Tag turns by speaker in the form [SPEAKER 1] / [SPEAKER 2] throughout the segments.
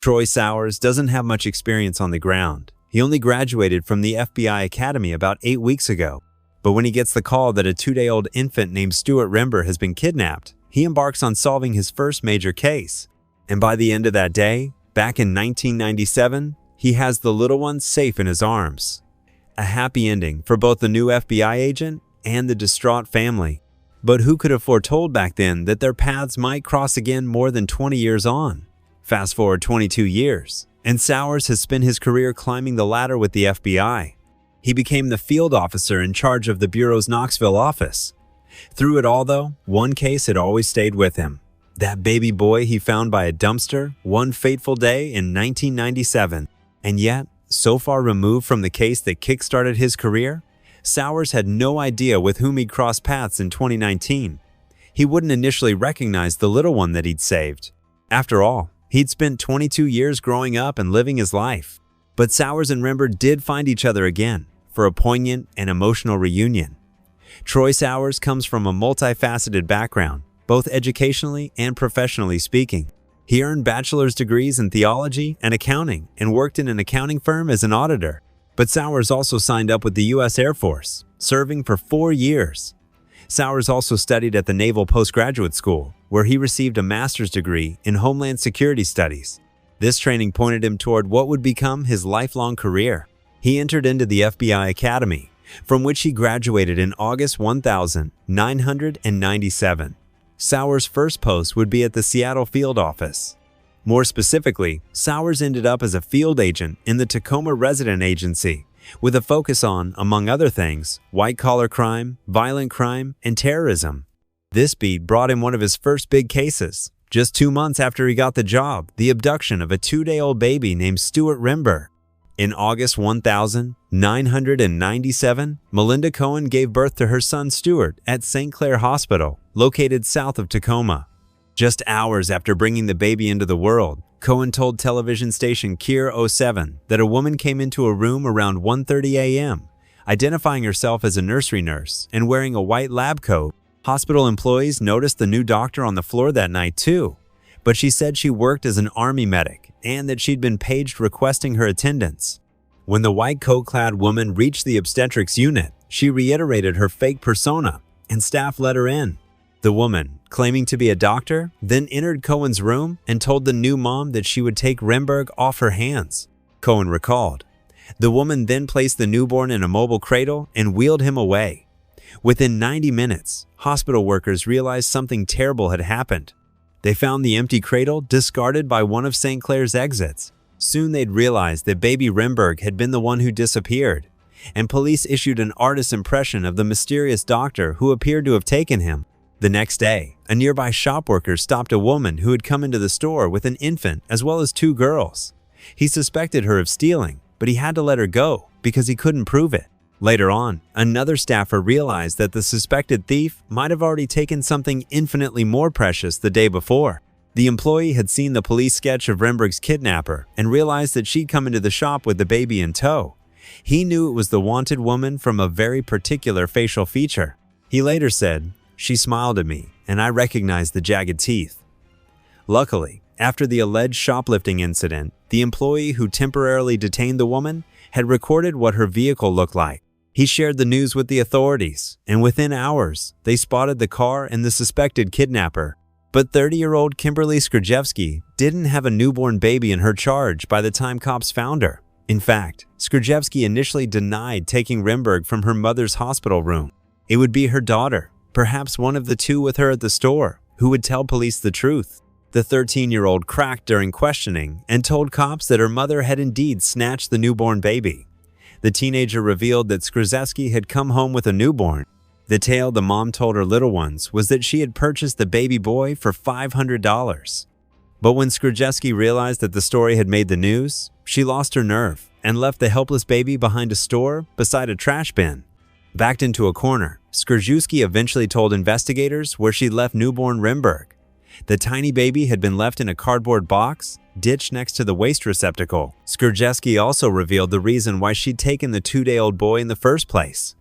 [SPEAKER 1] Troy Sowers doesn't have much experience on the ground. He only graduated from the FBI Academy about 8 weeks ago. But when he gets the call that a 2-day-old infant named Stuart Rember has been kidnapped, he embarks on solving his first major case. And by the end of that day, back in 1997, he has the little one safe in his arms. A happy ending for both the new FBI agent and the distraught family. But who could have foretold back then that their paths might cross again more than 20 years on? Fast forward 22 years, and Sowers has spent his career climbing the ladder with the FBI. He became the field officer in charge of the Bureau's Knoxville office. Through it all, though, one case had always stayed with him. That baby boy he found by a dumpster one fateful day in 1997. And yet, so far removed from the case that kick-started his career, Sowers had no idea with whom he'd cross paths in 2019. He wouldn't initially recognize the little one that he'd saved. After all, he'd spent 22 years growing up and living his life. But Sowers and Rember did find each other again for a poignant and emotional reunion. Troy Sowers comes from a multifaceted background, both educationally and professionally speaking. He earned bachelor's degrees in theology and accounting and worked in an accounting firm as an auditor. But Sowers also signed up with the U.S. Air Force, serving for 4 years. Sowers also studied at the Naval Postgraduate School, where he received a master's degree in Homeland Security Studies. This training pointed him toward what would become his lifelong career. He entered into the FBI Academy, from which he graduated in August 1997. Sowers' first post would be at the Seattle field office. More specifically, Sowers ended up as a field agent in the Tacoma Resident Agency, with a focus on, among other things, white-collar crime, violent crime, and terrorism. This beat brought him one of his first big cases. Just 2 months after he got the job, the abduction of a 2-day-old baby named Stuart Rember. In August 1997, Melinda Cohen gave birth to her son Stuart at St. Clair Hospital, located south of Tacoma. Just hours after bringing the baby into the world, Cohen told television station Kier 07 that a woman came into a room around 1:30 a.m., identifying herself as a nursery nurse and wearing a white lab coat. Hospital employees noticed the new doctor on the floor that night too, but she said she worked as an Army medic and that she'd been paged requesting her attendance. When the white coat-clad woman reached the obstetrics unit, she reiterated her fake persona, and staff let her in. The woman, claiming to be a doctor, then entered Cohen's room and told the new mom that she would take Rember off her hands. Cohen recalled. The woman then placed the newborn in a mobile cradle and wheeled him away. Within 90 minutes, hospital workers realized something terrible had happened. They found the empty cradle discarded by one of St. Clair's exits. Soon they'd realized that baby Rember had been the one who disappeared, and police issued an artist's impression of the mysterious doctor who appeared to have taken him. The next day, a nearby shop worker stopped a woman who had come into the store with an infant as well as 2 girls. He suspected her of stealing, but he had to let her go because he couldn't prove it. Later on, another staffer realized that the suspected thief might have already taken something infinitely more precious the day before. The employee had seen the police sketch of Rember's kidnapper and realized that she'd come into the shop with the baby in tow. He knew it was the wanted woman from a very particular facial feature. He later said, "She smiled at me, and I recognized the jagged teeth." Luckily, after the alleged shoplifting incident, the employee who temporarily detained the woman had recorded what her vehicle looked like. He shared the news with the authorities, and within hours, they spotted the car and the suspected kidnapper. But 30-year-old Kimberly Skrzyjewski didn't have a newborn baby in her charge by the time cops found her. In fact, Skrzyjewski initially denied taking Rember from her mother's hospital room. It would be her daughter, perhaps one of the 2 with her at the store, who would tell police the truth. The 13-year-old cracked during questioning and told cops that her mother had indeed snatched the newborn baby. The teenager revealed that Skrzyjewski had come home with a newborn. The tale the mom told her little ones was that she had purchased the baby boy for $500. But when Skrzyjewski realized that the story had made the news, she lost her nerve and left the helpless baby behind a store beside a trash bin. Backed into a corner, Skrzyjewski eventually told investigators where she'd left newborn Rember. The tiny baby had been left in a cardboard box, ditched next to the waste receptacle. Skrzyjewski also revealed the reason why she'd taken the 2-day-old boy in the first place.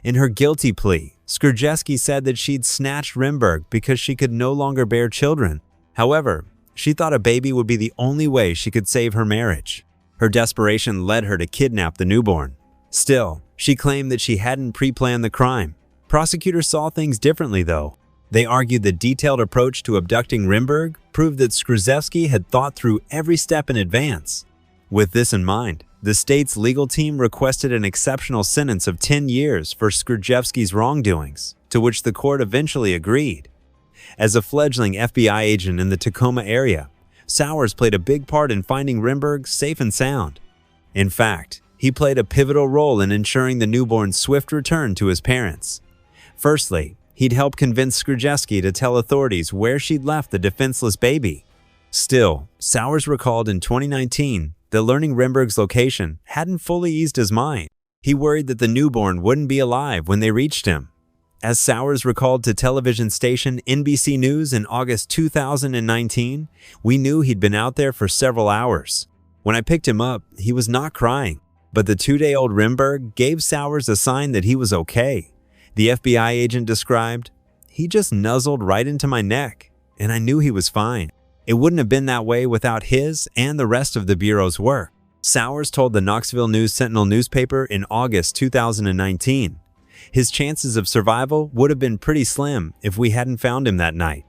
[SPEAKER 1] In her guilty plea, Skrzyjewski said that she'd snatched Rember because she could no longer bear children. However, She thought a baby would be the only way she could save her marriage. Her desperation led her to kidnap the newborn. Still, she claimed that she hadn't pre-planned the crime. Prosecutors saw things differently, though. They argued the detailed approach to abducting Rimberg proved that Skrzyzewski had thought through every step in advance. With this in mind, the state's legal team requested an exceptional sentence of 10 years for Skrzyzewski's wrongdoings, to which the court eventually agreed. As a fledgling FBI agent in the Tacoma area, Sowers played a big part in finding Rimberg safe and sound. In fact, he played a pivotal role in ensuring the newborn's swift return to his parents. Firstly, he'd helped convince Skrzyzewski to tell authorities where she'd left the defenseless baby. Still, Sowers recalled in 2019 that learning Rimberg's location hadn't fully eased his mind. He worried that the newborn wouldn't be alive when they reached him. As Sowers recalled to television station NBC News in August 2019, "We knew he'd been out there for several hours. When I picked him up, he was not crying, but the 2-day-old Rimberg gave Sowers a sign that he was okay." The FBI agent described, "He just nuzzled right into my neck, and I knew he was fine. It wouldn't have been that way without his and the rest of the Bureau's work." Sowers told the Knoxville News-Sentinel newspaper in August 2019, "His chances of survival would have been pretty slim if we hadn't found him that night."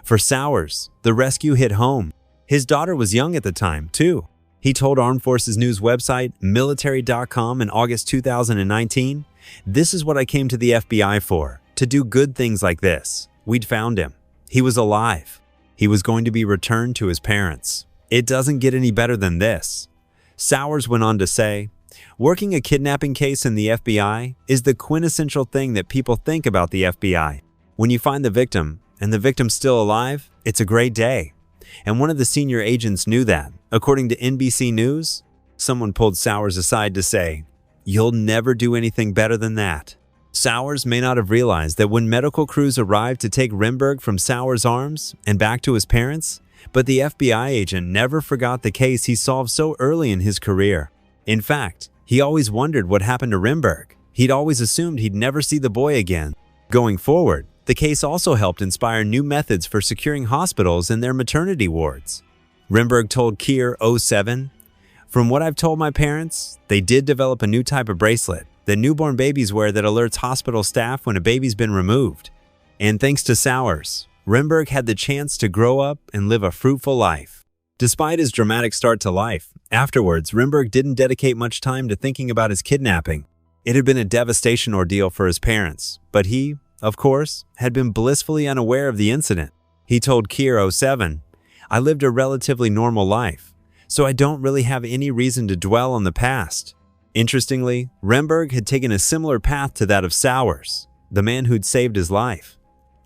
[SPEAKER 1] For Sowers, the rescue hit home. His daughter was young at the time, too. He told Armed Forces News website military.com in August 2019, "This is what I came to the FBI for, to do good things like this. We'd found him. He was alive. He was going to be returned to his parents. It doesn't get any better than this." Sowers went on to say, "Working a kidnapping case in the FBI is the quintessential thing that people think about the FBI. When you find the victim, and the victim's still alive, it's a great day." And one of the senior agents knew that. According to NBC News, someone pulled Sowers aside to say, "You'll never do anything better than that." Sowers may not have realized that when medical crews arrived to take Rimberg from Sowers' arms and back to his parents, but the FBI agent never forgot the case he solved so early in his career. In fact, he always wondered what happened to Rimberg. He'd always assumed he'd never see the boy again. Going forward, the case also helped inspire new methods for securing hospitals and their maternity wards. Rimberg told Kier 07, "From what I've told my parents, they did develop a new type of bracelet that newborn babies wear that alerts hospital staff when a baby's been removed. And thanks to Sowers, Rimberg had the chance to grow up and live a fruitful life." Despite his dramatic start to life, afterwards Rimberg didn't dedicate much time to thinking about his kidnapping. It had been a devastation ordeal for his parents, but he, of course, had been blissfully unaware of the incident. He told Kier 07, "I lived a relatively normal life, so I don't really have any reason to dwell on the past." Interestingly, Rimberg had taken a similar path to that of Sowers, the man who'd saved his life.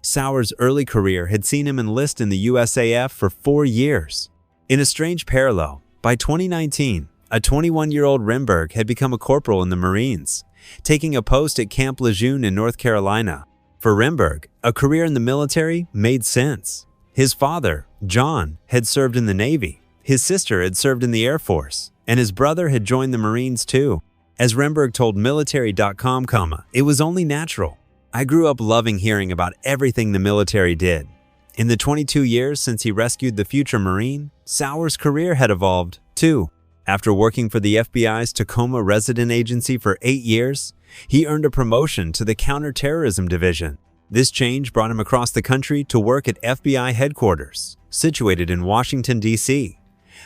[SPEAKER 1] Sowers' early career had seen him enlist in the USAF for 4 years. In a strange parallel, by 2019, a 21-year-old Rimberg had become a corporal in the Marines, taking a post at Camp Lejeune in North Carolina. For Rimberg, a career in the military made sense. His father, John, had served in the Navy, his sister had served in the Air Force, and his brother had joined the Marines too. As Rimberg told military.com, "It was only natural. I grew up loving hearing about everything the military did." In the 22 years since he rescued the future Marine, Sowers' career had evolved too. After working for the FBI's Tacoma Resident Agency for 8 years, he earned a promotion to the Counterterrorism Division. This change brought him across the country to work at FBI headquarters, situated in Washington, D.C.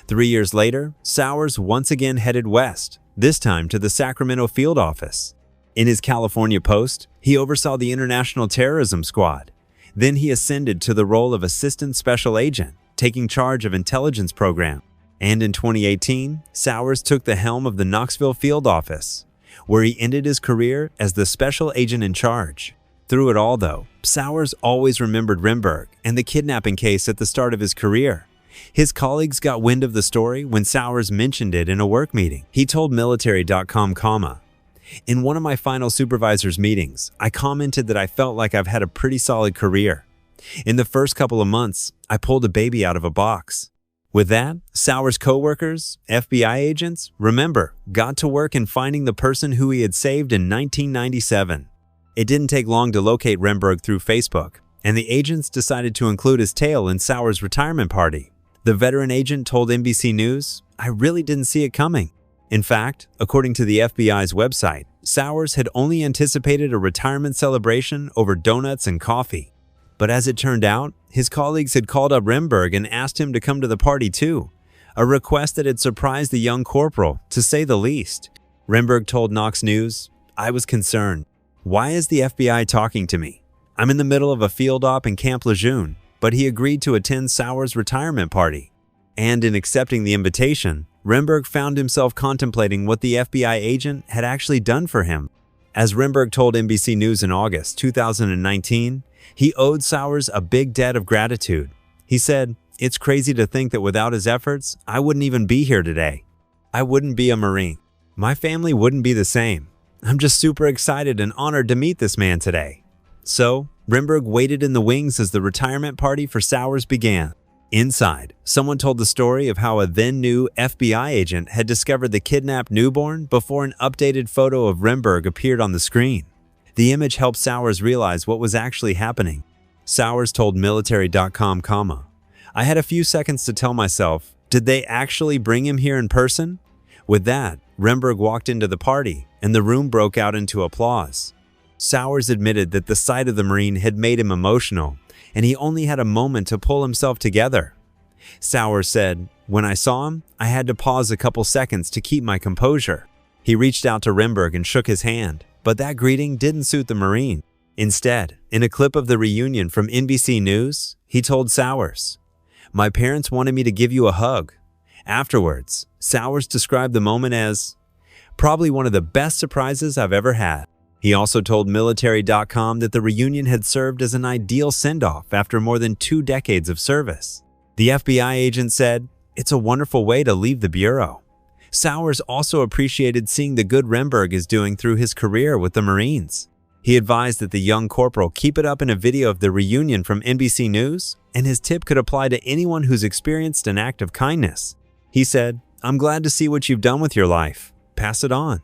[SPEAKER 1] 3 years later, Sowers once again headed west, this time to the Sacramento field office. In his California post, he oversaw the International Terrorism Squad. Then he ascended to the role of Assistant Special Agent, taking charge of intelligence program. And in 2018, Sowers took the helm of the Knoxville field office, where he ended his career as the special agent in charge. Through it all, though, Sowers always remembered Rimberg and the kidnapping case at the start of his career. His colleagues got wind of the story when Sowers mentioned it in a work meeting. He told military.com, "In one of my final supervisor's meetings, I commented that I felt like I've had a pretty solid career. In the first couple of months, I pulled a baby out of a box." With that, Sowers' co-workers, FBI agents, got to work in finding the person who he had saved in 1997. It didn't take long to locate Rimberg through Facebook, and the agents decided to include his tale in Sowers' retirement party. The veteran agent told NBC News, "I really didn't see it coming." In fact, according to the FBI's website, Sowers had only anticipated a retirement celebration over donuts and coffee. But as it turned out, his colleagues had called up Remberg and asked him to come to the party too, a request that had surprised the young corporal, to say the least. Remberg told Knox News, "I was concerned. Why is the FBI talking to me? I'm in the middle of a field op in Camp Lejeune," but he agreed to attend Sowers' retirement party. And in accepting the invitation, Remberg found himself contemplating what the FBI agent had actually done for him. As Remberg told NBC News in August 2019, he owed Sowers a big debt of gratitude. He said, "It's crazy to think that without his efforts, I wouldn't even be here today. I wouldn't be a Marine. My family wouldn't be the same. I'm just super excited and honored to meet this man today." So, Remberg waited in the wings as the retirement party for Sowers began. Inside, someone told the story of how a then-new FBI agent had discovered the kidnapped newborn before an updated photo of Remberg appeared on the screen. The image helped Sowers realize what was actually happening. Sowers told military.com, "I had a few seconds to tell myself, did they actually bring him here in person?" With that, Remberg walked into the party, and the room broke out into applause. Sowers admitted that the sight of the Marine had made him emotional, and he only had a moment to pull himself together. Sowers said, "When I saw him, I had to pause a couple seconds to keep my composure." He reached out to Remberg and shook his hand, but that greeting didn't suit the Marine. Instead, in a clip of the reunion from NBC News, he told Sowers, "My parents wanted me to give you a hug." Afterwards, Sowers described the moment as, "Probably one of the best surprises I've ever had." He also told military.com that the reunion had served as an ideal send-off after more than 2 decades of service. The FBI agent said, "It's a wonderful way to leave the Bureau." Sowers also appreciated seeing the good Remberg is doing through his career with the Marines. He advised that the young corporal keep it up in a video of the reunion from NBC News, and his tip could apply to anyone who's experienced an act of kindness. He said, "I'm glad to see what you've done with your life. Pass it on."